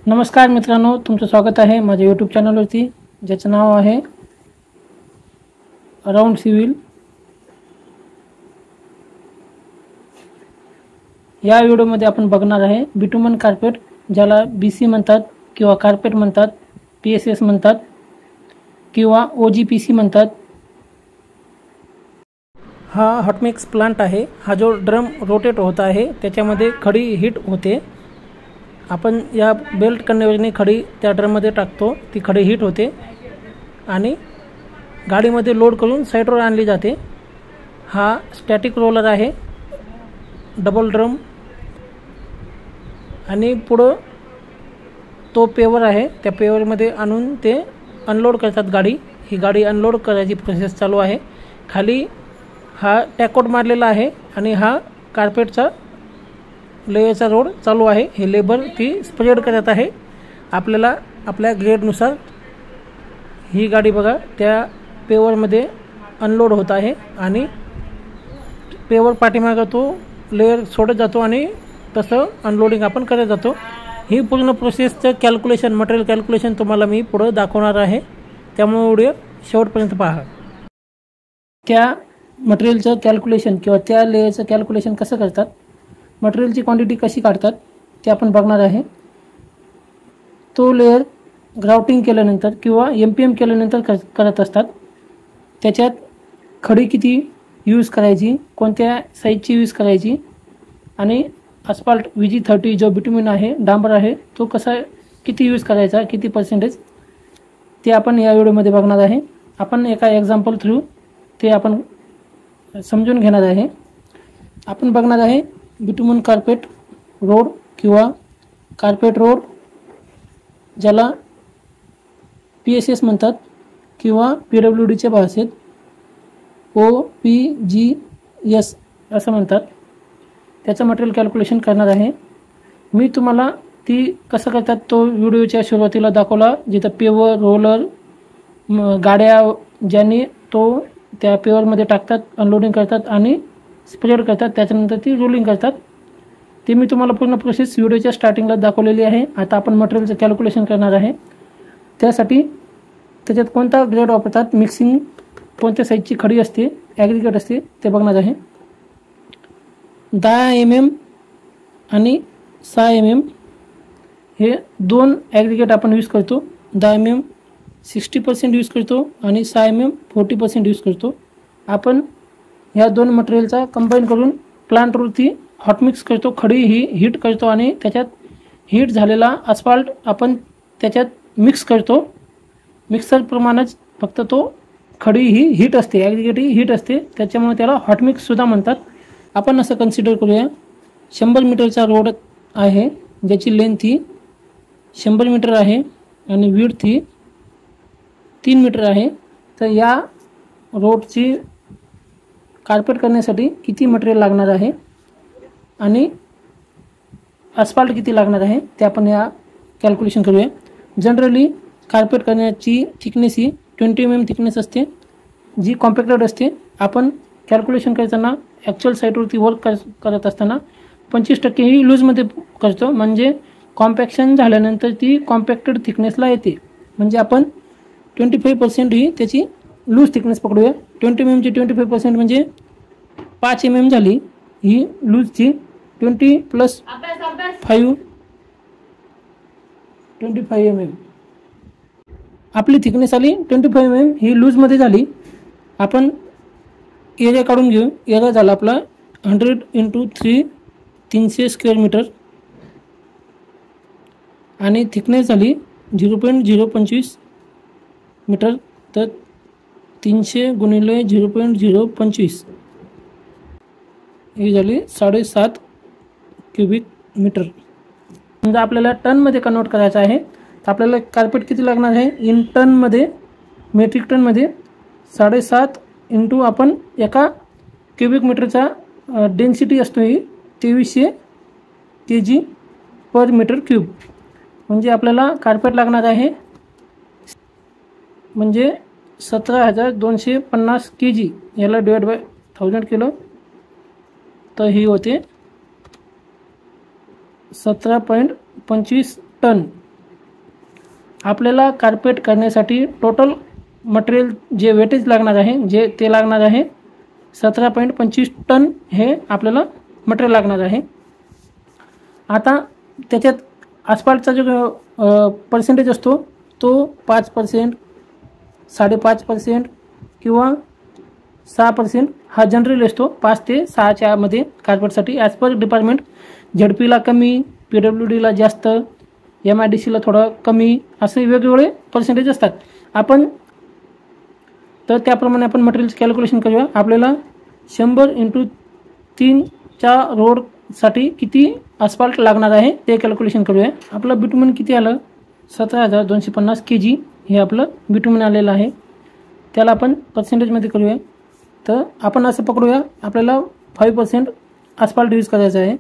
नमस्कार मित्रांनो, तुमचं स्वागत आहे माझ्या यूट्यूब चॅनलवरती, ज्याचं नाव आहे अराउंड सिव्हिल। या व्हिडिओमध्ये आपण बघणार आहे बिटुमन कार्पेट, ज्याला बीसी म्हणतात किंवा कार्पेट म्हणतात, पीएसएस म्हणतात किंवा ओजीपीसी म्हणतात। हा हॉटमिक्स प्लांट आहे। हा जो ड्रम रोटेट होता आहे त्याच्यामध्ये खडी हीट होते। आपण या बेल्ट कन्व्हेयरने खडी त्या ड्रममध्ये टाकतो, ती खडी हीट होते आणि गाडीमध्ये लोड करून साईडवर आणली जाते। हा स्टॅटिक रोलर आहे, डबल ड्रम, आणि पुढं तो पेवर आहे, त्या पेवरमध्ये आणून ते अनलोड करतात गाडी। ही गाडी अनलोड करायची प्रोसेस चालू आहे। खाली हा टॅकोट मारलेला आहे आणि हा कार्पेटचा लेयरचा रोड चालू आहे। हे लेबर ती स्प्रेड करत आहे आपल्याला आपल्या ग्रेडनुसार। ही गाडी बघा त्या पेवरमध्ये अनलोड होत आहे आणि पेवर पाठीमागे तो लेयर सोडत जातो आणि तसं अनलोडिंग आपण करत जातो। ही पूर्ण प्रोसेसचं कॅल्क्युलेशन, मटेरियल कॅल्क्युलेशन तुम्हाला मी पुढे दाखवणार आहे, त्यामुळे व्हिडिओ शेवटपर्यंत पहा। त्या मटेरियलचं कॅल्क्युलेशन किंवा त्या लेयरचं कॅल्क्युलेशन कसं करतात, मटेरियलची क्वांटिटी कशी काढतात ते आपण बघणार आहे। तो लेयर ग्राउटिंग केल्यानंतर किंवा एमपीएम केल्यानंतर करत असतात। त्याच्यात खडी किती यूज करायची, कोणत्या साईजची यूज करायची, आणि अस्फाल्ट VG30 जो बिटुमिन आहे, डांबर आहे, तो कसा किती यूज करायचा, किती पर्सेंटेज, ते आपण या व्हिडिओमध्ये बघणार आहे। आपण एका एक्झाम्पल थ्रू ते आपण समजून घेणार आहे। आपण बघणार आहे बिटुमन कार्पेट रोड किंवा कार्पेट रोड, ज्याला पीएसएस म्हणतात किंवा PWDच्या भाषेत OPGS असं म्हणतात। त्याचं मटेरियल कॅल्क्युलेशन करणार आहे मी। तुम्हाला ती कसं करतात तो व्हिडिओच्या सुरुवातीला दाखवला, जिथं पेवर रोलर गाड्या ज्यांनी तो त्या पेवरमध्ये टाकतात, अनलोडिंग करतात आणि स्प्रेड करतात, त्याच्यानंतर ती रोलिंग करतात। ते मी तुम्हाला पूर्ण प्रोसेस व्हिडिओच्या स्टार्टिंगला दाखवलेली आहे। आता आपण मटेरियलचं कॅल्क्युलेशन करणार आहे। त्यासाठी त्याच्यात कोणता ग्रेड वापरतात, मिक्सिंग कोणत्या साईजची खडी असते, ॲग्रिगेट असते, ते बघणार आहे। 10 mm आणि 6 mm हे दोन ॲग्रिगेट आपण यूज करतो। 10 mm 60% यूज करतो आणि 6 mm 40% यूज करतो। आपण ह्या दोन मटेरियलचा कंबाईन करून प्लांटवरती हॉट मिक्स करतो, खडी ही हीट करतो आणि त्याच्यात हीट झालेला अस्फाल्ट आपण त्याच्यात मिक्स करतो। मिक्सरप्रमाणेच फक्त तो खडी ही हीट असते, ॲग्रिगेट ही हीट असते, त्याच्यामुळे त्याला हॉट मिक्स सुद्धा म्हणतात। आपण असं कन्सिडर करूया 100 मीटरचा रोड आहे, ज्याची लेंथ ही 100 मीटर आहे आणि विड्थ ही 3 मीटर आहे। तर या रोडची कार्पेट करण्यासाठी किती मटेरियल लागणार आहे आणि अस्फाल्ट किती लागणार आहे ते आपण या कॅल्क्युलेशन करूया। जनरली कार्पेट करण्याची थिकनेस ही 20 mm थिकनेस असते, जी कॉम्पॅक्टेड असते। आपण कॅल्क्युलेशन करताना ॲक्च्युअल साईटवरती वर्क करत असताना 25% ही लूजमध्ये करतो, म्हणजे कॉम्पॅक्शन झाल्यानंतर ती कॉम्पॅक्टेड थिकनेसला येते। म्हणजे आपण 25% ही त्याची लूज थिकनेस पकडूया। 20 mm ची 25% म्हणजे 5 mm झाली ही लूजची। 20 + 5 25 mm आपली थिकनेस आली। 25 mm ही लूजमध्ये झाली। आपण एरिया काढून घेऊ। एरिया झाला आपला 100 × 3 300 स्क्वेअर मीटर आणि थिकनेस झाली 0.025 मीटर। तर 300 × 0.025 ही झाली 7.5 क्युबिक मीटर। समजा आपल्याला टनमध्ये कन्वर्ट करायचं आहे, तर आपल्याला कार्पेट किती लागणार आहे इन टनमध्ये, मेट्रिक टनमध्ये 7.5 × आपण एका क्युबिक मीटरचा डेन्सिटी असतो ही 2300 kg/m³। म्हणजे आपल्याला कार्पेट लागणार आहे म्हणजे 17,250 kg, याला डिवाइड बाय 1000 किलो, तर ही होते 17.25 टन। आपल्याला कार्पेट करण्यासाठी टोटल मटेरियल जे वेटेज लागणार आहे जे ते लागणार आहे 17.25 टन हे आपल्याला मटेरियल लागणार आहे। आता त्याच्यात आस्फाल्टचा जो पर्सेंटेज असतो तो 5%, 5.5% किंवा 6% हा जनरली असतो। 5 ते 6च्या मध्ये कार्पेटसाठी ॲज पर डिपार्टमेंट। झेडपीला कमी, PWDला जास्त, MIDCला थोडं कमी, असे वेगवेगळे पर्सेंटेज असतात। आपण तर त्याप्रमाणे आपण मटेरियलचं कॅल्क्युलेशन करूया। आपल्याला 100 × 3च्या रोडसाठी किती आस्फाल्ट लागणार आहे ते कॅल्क्युलेशन करूया। आपलं बिटुमन किती आलं 17,250 kg हे आपलं बिटुमन आलेलं आहे। त्याला आपण पर्सेंटेजमध्ये करूया। तर आपण असं पकडूया आपल्याला 5% आस्फाल्ट यूज करायचं आहे।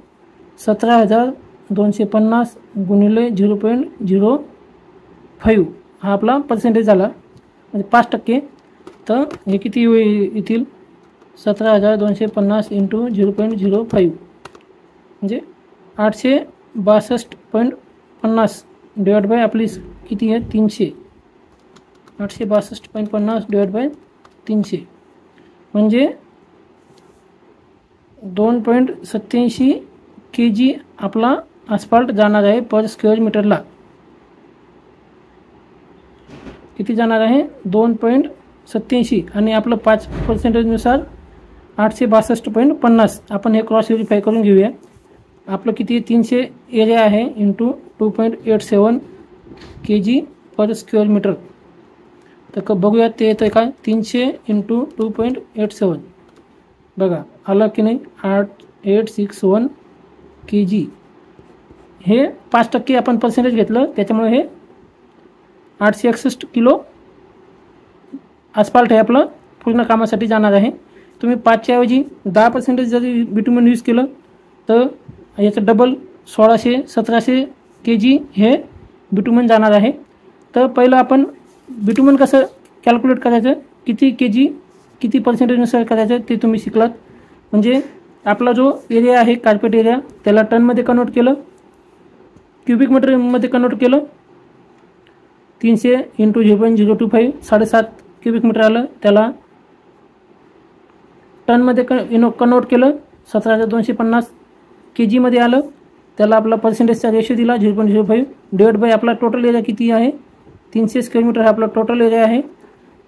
17,250 गुणिले 0.05 हा आपला पर्सेंटेज झाला, म्हणजे 5%। तर हे किती येतील 17,250 × 0.05 म्हणजे 862.50 डिवाइड बाय आपली किती आहे 300, 862.50 डिवाइड बाय 300 म्हणजे 2.87 kg आपला आस्फाल्ट जाणार आहे पर स्क्वेअर मीटरला। किती जाणार आहे 2.87 आणि आपलं 5%नुसार 862.50। आपण हे क्रॉस व्हेरीफाय करून घेऊया। आपलं किती 300 एरिया आहे into 2.87 kg per square metre. तर बघूया ते येतं का 300 × 2.87 बघा आलं की नाही 861 kg। हे 5% आपण पर्सेंटेज घेतलं त्याच्यामुळे हे 861 किलो आस्फाल्ट हे आपलं पूर्ण कामासाठी जाणार आहे। तुम्ही 5च्या ऐवजी 10% जरी बिटुमन यूज केलं तर याचं डबल 1600-1700 kg हे बिटुमन जाणार आहे। तर पहिलं आपण बिटुमन कसं कॅल्क्युलेट करायचं, किती kg किती पर्सेंटेजनुसार करायचं ते तुम्ही शिकलात। म्हणजे आपला जो एरिया आहे कार्पेट एरिया त्याला टनमध्ये कन्वर्ट केलं, क्युबिक मीटरमध्ये कन्वर्ट केलं। 300 × 0.025 7.5 क्युबिक मीटर आलं, त्याला टनमध्ये कन्वर्ट केलं 17,250 kg मध्ये आलं, त्याला आपला पर्सेंटेजचा रेशो दिला 0.05 डिवाइड बाय आपला टोटल एरिया किती आहे 300 स्क्वेअर मीटर हा आपला टोटल एरिया आहे।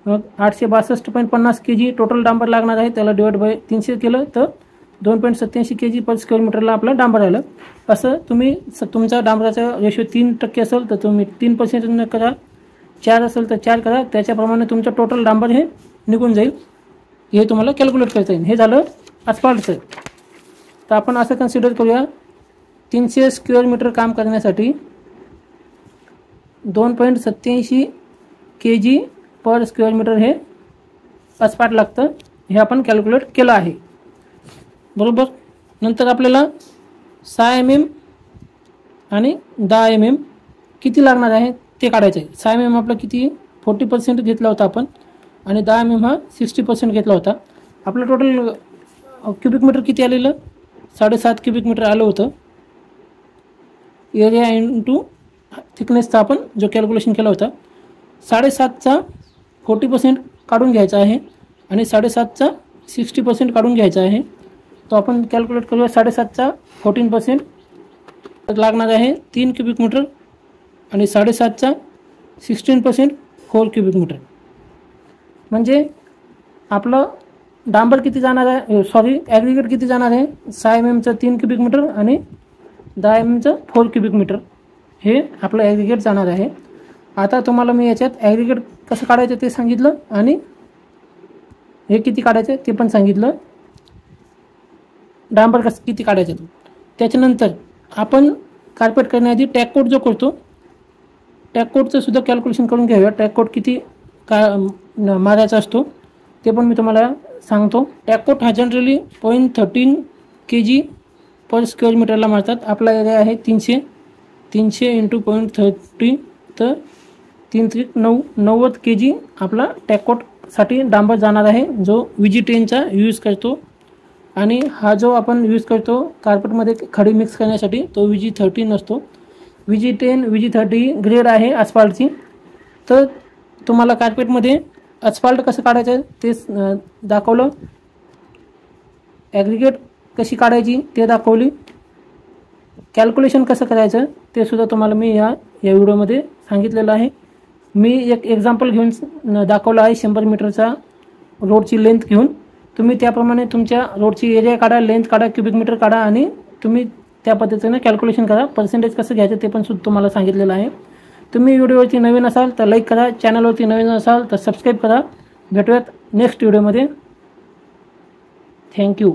मग 862.50 kg टोटल डांबर लागणार आहे, त्याला डिवाइड बाय 300 केलं तर 2.87 kg पर स्क्वेअर मीटरला आपलं डांबर आलं। असं तुम्ही तुमचा डांबराचा रेशो 3% असेल तर तुम्ही 3% करा, 4 असेल तर 4 करा, त्याच्याप्रमाणे तुमचं टोटल डांबर हे निघून जाईल। हे तुम्हाला कॅल्क्युलेट करता येईल। हे झालं आस्फाल्टचं। तर आपण असं कन्सिडर करूया 300 स्क्वेअर मीटर काम करण्यासाठी 2.87 kg पर स्क्वेअर मीटर हे आस्फाल्ट लागतं। हे आपण कॅल्क्युलेट केलं आहे बरोबर। नंतर आपल्याला 6 mm आणि 10 mm किती लागणार आहे ते काढायचं आहे। 6 mm आपलं किती 40% घेतला होता आपण आणि 10 mm हा 60% घेतला होता। आपलं टोटल क्युबिक मीटर किती आलेलं 7.5 क्युबिक मीटर आलं होतं। एरिया इंटू थिकनेसचा आपण जो कॅल्क्युलेशन केला होता 7.5चा 40% काढून घ्यायचा आहे आणि 7.5चा 60% काढून घ्यायचा आहे। तो आपण कॅल्क्युलेट करूया 7.5चा 14% लागणार आहे 3 क्युबिक मीटर आणि 7.5चा 16% 4 क्युबिक मीटर। म्हणजे आपलं डांबर किती जाणार आहे ॲग्रिगेट किती जाणार आहे 6 mm 3 क्युबिक मीटर आणि 10 mm 4 क्युबिक मीटर हे आपलं ॲग्रिगेट जाणार आहे। आता तुम्हाला मी याच्यात ॲग्रिगेट कसं काढायचं ते सांगितलं आणि हे किती काढायचं ते पण सांगितलं, डांबर कसं किती काढायचं तो। त्याच्यानंतर आपण कार्पेट करण्याआधी टॅग कोट जो करतो टॅग कोटचं सुद्धा कॅल्क्युलेशन करून घ्यावं। टॅग कोट किती मारायचा असतो ते पण मी तुम्हाला सांगतो। टॅग कोट हा जनरली 0.13 kg पर स्क्वेअर मीटरला मारतात। आपला एरिया आहे 300 × 0.30 तर 3×9 kg आपला टॅग कोटसाठी डांबर जाणार आहे जो VG10चा यूज करतो। आणि हा जो आपण यूज करतो कार्पेटमध्ये खडी मिक्स करण्यासाठी तो VG13 असतो। VG10 VG30 ग्रेड आहे अस्फाल्टची. तर तुम्हाला कार्पेटमध्ये अस्फाल्ट कसं काढायचं ते दाखवलं, ॲग्रिगेट कशी काढायची ते दाखवली, कॅल्क्युलेशन कसं करायचं ते सुद्धा तुम्हाला मी या व्हिडिओमध्ये सांगितलेलं आहे. मी एक एक्झाम्पल घेऊन दाखवलं आहे 100 मीटरचा रोडची लेंथ घेऊन. तुम्ही त्याप्रमाणे तुमच्या रोडची एरिया काढा, लेंथ काढा, क्युबिक मीटर काढा आणि तुम्ही त्या पद्धतीने कॅल्क्युलेशन करा. पर्सेंटेज कसं घ्यायचं ते पण सुद्धा तुम्हाला सांगितलेलं आहे. तुम्ही व्हिडिओवरती नवीन असाल तर लाईक करा, चॅनलवरती नवीन असाल तर सबस्क्राईब करा. भेटूयात नेक्स्ट व्हिडिओमध्ये. थँक्यू.